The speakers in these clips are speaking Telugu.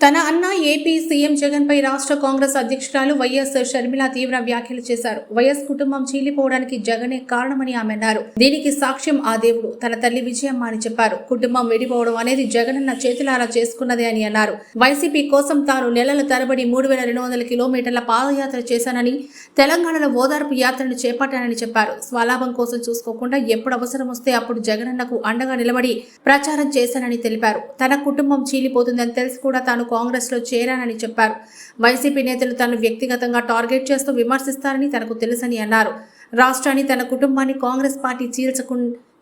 తన అన్న ఏపీ సీఎం జగన్ పై రాష్ట్ర కాంగ్రెస్ అధ్యక్షురాలు వైఎస్ షర్మిల తీవ్ర వ్యాఖ్యలు చేశారు. వైఎస్ కుటుంబం చీలిపోవడానికి జగనే కారణమని ఆమె అన్నారు. దీనికి సాక్ష్యం ఆ దేవుడు, తన తల్లి విజయమ్మ అని చెప్పారు. కుటుంబం విడిపోవడం అనేది జగనన్న చేతులారా చేసుకున్నదే అని అన్నారు. వైసీపీ కోసం తాను నెలల తరబడి 3200 కిలోమీటర్ల పాదయాత్ర చేశానని, తెలంగాణలో ఓదార్పు యాత్రను చేపట్టానని చెప్పారు. స్వలాభం కోసం చూసుకోకుండా ఎప్పుడు అవసరం వస్తే అప్పుడు జగనన్నకు అండగా నిలబడి ప్రచారం చేశానని తెలిపారు. తన కుటుంబం చీలిపోతుందని తెలిసి కూడా తాను కాంగ్రెస్ లో చేరానని చెప్పారు. వైసీపీ నేతలు తను వ్యక్తిగతంగా టార్గెట్ చేస్తూ విమర్శిస్తారని తనకు తెలుసని అన్నారు. రాష్ట్రాన్ని, తన కుటుంబాన్ని కాంగ్రెస్ పార్టీ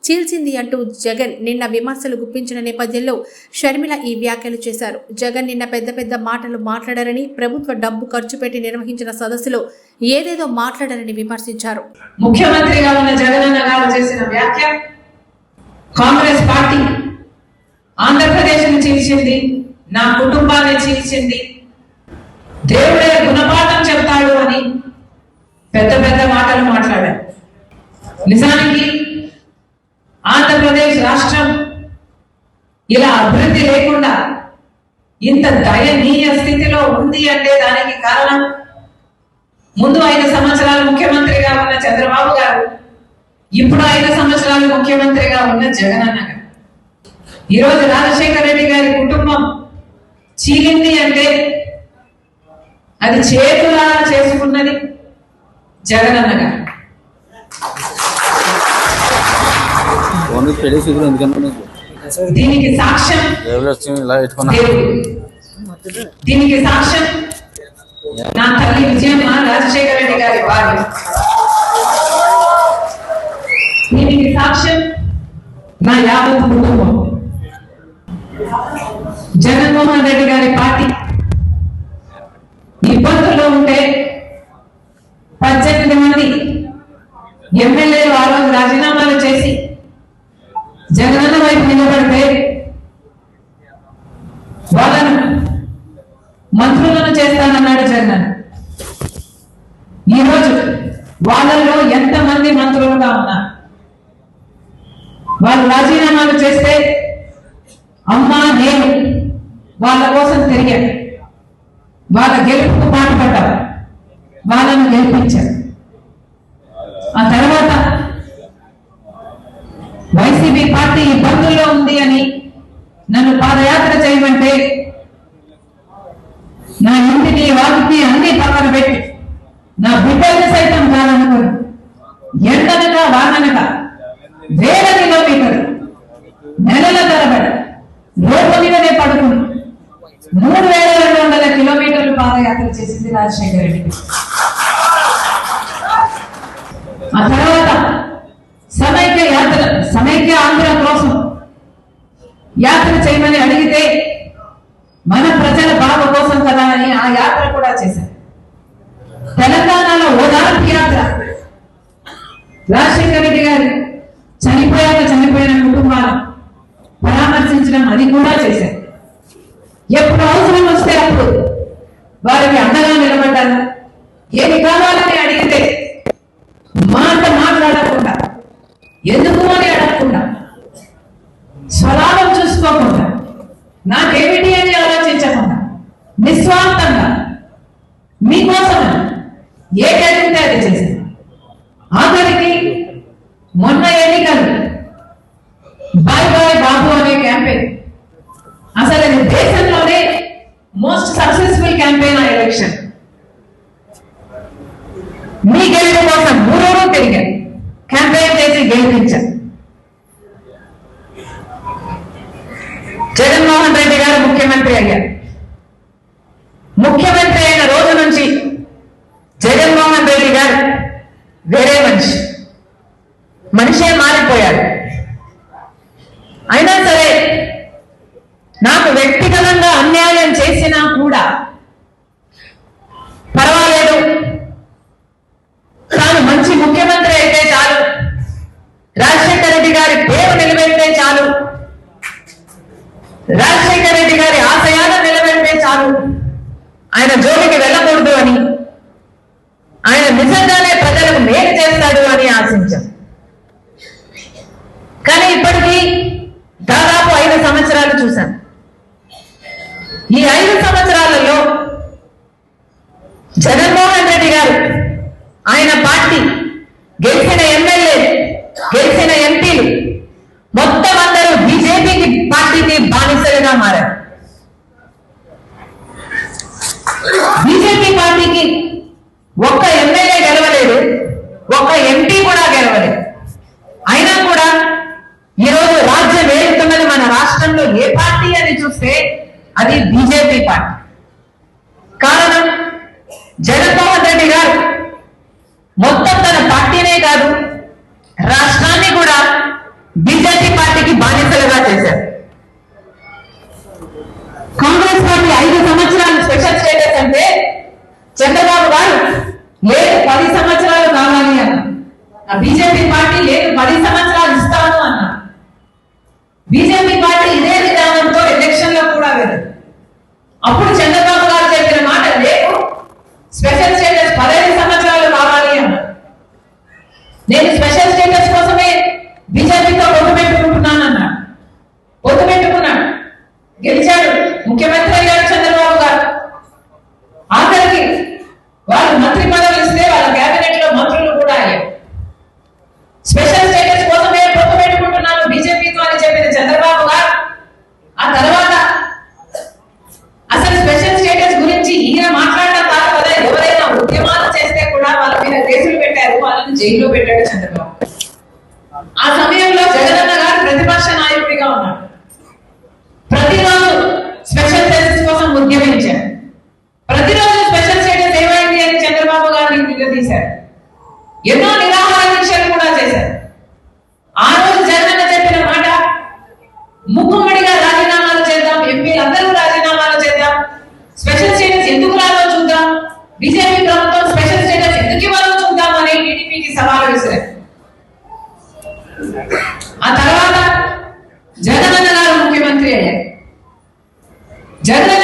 చీల్చింది అంటూ జగన్ నిన్న విమర్శలు గుప్పించిన నేపథ్యంలో షర్మిల ఈ వ్యాఖ్యలు చేశారు. జగన్ నిన్న పెద్ద మాటలు మాట్లాడారని, ప్రభుత్వ డబ్బు ఖర్చు పెట్టి నిర్వహించిన సదస్సులో ఏదేదో మాట్లాడారని విమర్శించారు. ముఖ్యమంత్రిగా ఉన్న జగనన్న గారు చేసిన వ్యాఖ్య కాంగ్రెస్ పార్టీ ఆంధ్రప్రదేశ్ను చీల్చింది, నా కుటుంబాన్ని చీల్చింది, దేవుడే గుణపాఠం చెప్తాడు అని పెద్ద మాటలు మాట్లాడారు. నిజానికి ఆంధ్రప్రదేశ్ రాష్ట్రం ఇలా అభివృద్ధి లేకుండా ఇంత దయనీయ స్థితిలో ఉంది అంటే దానికి కారణం ముందు 5 సంవత్సరాలు ముఖ్యమంత్రిగా ఉన్న చంద్రబాబు గారు, ఇప్పుడు 5 సంవత్సరాలు ముఖ్యమంత్రిగా ఉన్న జగనన్న గారు. ఈరోజు రాజశేఖర రెడ్డి గారి కుటుంబం చీలింది అంటే అది చేతులారా చేసుకున్నది జగనన్న గారు. దీనికి సాక్ష్యం నా తల్లి విజయమ్మ, రాజశేఖర రెడ్డి గారి భార్య. దీనికి సాక్ష్యం నా యావత్ కుటుంబం. జగన్మోహన్ రెడ్డి గారి పార్టీ ఇబ్బందుల్లో ఉంటే 18 మంది ఎమ్మెల్యేలు ఆ రోజు రాజీనామాలు చేసి జగనన్న వైపు నిలబడితే వాళ్ళను మంత్రులను చేస్తానన్నాడు జగన్. ఈరోజు వాళ్ళల్లో ఎంతమంది మంత్రులుగా ఉన్నారు? వాళ్ళు రాజీనామాలు చేస్తే అమ్మా నేను వాళ్ళ కోసం తిరిగాను, వాళ్ళ గెలుపుకు పాటుపడ్డారు, వాళ్ళను గెలిపించారు. ఆ తర్వాత వైసీపీ పార్టీ ఇబ్బందుల్లో ఉంది అని నన్ను పాదయాత్ర చేయమంటే నా ఇంటిని, వాటిని అన్ని పక్కన పెట్టి నా బిడ్డల్ని సైతం కాదనుకుని ఎండనక వాననక వేల కిలోమీటర్లు నెలల తరబడి రోడ్ల మీదనే పడుకుని 3200 కిలోమీటర్లు పాదయాత్ర చేసింది రాజశేఖర రెడ్డి. ఆ తర్వాత సమైక్య ఆంధ్ర కోసం యాత్ర చేయమని అడిగితే మన ప్రజల బాధ కోసం కదా అని ఆ యాత్ర కూడా చేశారు. తెలంగాణలో ఓదార్పు యాత్ర, రాజశేఖర రెడ్డి గారు చనిపోయిన కుటుంబాలను పరామర్శించడం, అది కూడా చేశారు. ఎప్పుడు అవసరం వస్తే అప్పుడు వారికి అండగా నిలబడ్డారు. ఏమి కావాలని అడిగితే మాట మాట్లాడకుండా, ఎందుకు అని అడగకుండా, స్వలాభం చూసుకోకుండా, నాకేమిటి అని ఆలోచించకుండా, నిస్వార్థంగా మీకోసం ఏది అడిగితే అది చేశారు. ఆఖరికి మొన్న ఎన్నికలు బాయ్ బాబు అనే క్యాంపెయిన్ అసలు దేశంలోనే మోస్ట్ సక్సెస్ఫుల్ క్యాంపెయిన్ ఆ ఎలక్షన్. మీ గెలుపు కోసం ఊరూరు తిరిగారు, క్యాంపెయిన్ చేసి గెలిపించారు. జగన్మోహన్ రెడ్డి గారు ముఖ్యమంత్రి అయ్యారు. ముఖ్యమంత్రి అయిన రోజు నుంచి జగన్మోహన్ రెడ్డి గారు వేరే మనిషే మారిపోయారు. అయినా సరే నాకు వ్యక్తిగతంగా అన్యాయం చేసినా కూడా పర్వాలేదు, తాను మంచి ముఖ్యమంత్రి అయితే చాలు, రాజశేఖర రెడ్డి గారి పేరు నిలబెడితే చాలు, రాజశేఖర రెడ్డి గారి ఆశయాలను నిలబెడితే చాలు, ఆయన జోలికి వెళ్ళకూడదు అని, ఆయన నిజంగానే ప్రజలకు మేలు చేస్తాడు అని ఆశించాం. కానీ ఇప్పటికీ దాదాపు 5 సంవత్సరాలు చూశాను. ఈ 5 సంవత్సరాలు గారు, ఆయన పార్టీ, గెలిచిన ఎమ్మెల్యేలు, గెలిచిన ఎంపీలు మొత్తం అందరూ బీజేపీకి పార్టీకి బానిసలుగా మారారు. బీజేపీ పార్టీకి ఒక్క ఎమ్మెల్యే గెలవలేదు, ఒక్క ఎంపీ కూడా గెలవలేదు. అయినా కూడా ఈరోజు రాజ్యం వేలుతున్నది మన రాష్ట్రంలో ఏ పార్టీ అని చూస్తే అది బీజేపీ పార్టీ. కారణం, జగన్మోహన్ రెడ్డి గారు మొత్తం తన పార్టీనే కాదు రాష్ట్రాన్ని కూడా బీజేపీ పార్టీకి బానిసలుగా చేశారు. కాంగ్రెస్ పార్టీ 5 సంవత్సరాలు స్పెషల్ స్టేటస్ అంటే చంద్రబాబు గారు లేదు 10 సంవత్సరాలు కావాలి అన్న, బీజేపీ పార్టీ లేదు 10 సంవత్సరాలు ఇస్తాను అన్న. బీజేపీ పార్టీ ఇదే విధానంతో ఎలక్షన్ లో కూడా వెళ్ళదు. అప్పుడు చంద్రబాబు గారు చెప్పిన మాట లేదు, స్పెషల్ స్టేటస్ 15 సంవత్సరాలు కావాలి అన్న. నేను స్పెషల్ స్టేటస్ కోసమే బీజేపీతో పొత్తు పెట్టుకుంటున్నానన్నా. పొత్తు పెట్టుకున్నాడు, గెలిచాడు, ముఖ్యమంత్రి అయ్యాడు చంద్రబాబు గారు. ఆఖరికి వాళ్ళు మంత్రి పదవులు ఇస్తే వాళ్ళ కేబినెట్ లో మంత్రులు కూడా అయ్యారు. స్పెషల్ స్టేటస్ కోసమే పొత్తు పెట్టుకుంటున్నాను బీజేపీతో అని చెప్పిన చంద్రబాబు గారు ఆ తర్వాత అసలు స్పెషల్ స్టేటస్ గురించి ఈయన మాట్లాడటం కాదు కదా, ఎవరైనా ఉద్యమాలు చేస్తే కూడా వాళ్ళ మీద కేసులు పెట్టారు, వాళ్ళని జైల్లో పెట్టాడు చంద్రబాబు. ఆ సమయంలో జగనన్న గారు ప్రతిపక్ష నాయకుడిగా ఉన్నాడు. ప్రతిరోజు స్పెషల్ స్టేటస్ కోసం ఉద్యమించారు. ప్రతిరోజు స్పెషల్ స్టేటస్ ఏమైంది అని చంద్రబాబు గారిని నిలదీశారు. ఎన్నో నిరాహార దీక్షలు కూడా చేశారు. ఆ రోజు జగనన్న చెప్పిన మాట, ముక్కుమ్మడిగా రాజీనామాలు చేద్దాం, ఎంపీలందరూ రాజీనామాలు చేద్దాం, స్పెషల్ స్టేటస్ ఎందుకు రాదో చూద్దాం, బీజేపీ ప్రభుత్వం స్పెషల్ స్టేటస్ ఎందుకు ఇవ్వాలో చూద్దాం అని టీడీపీకి సవాలు విసిరారు. ఆ తర్వాత జగనన్న గారు ముఖ్యమంత్రి అయ్యారు. జగన్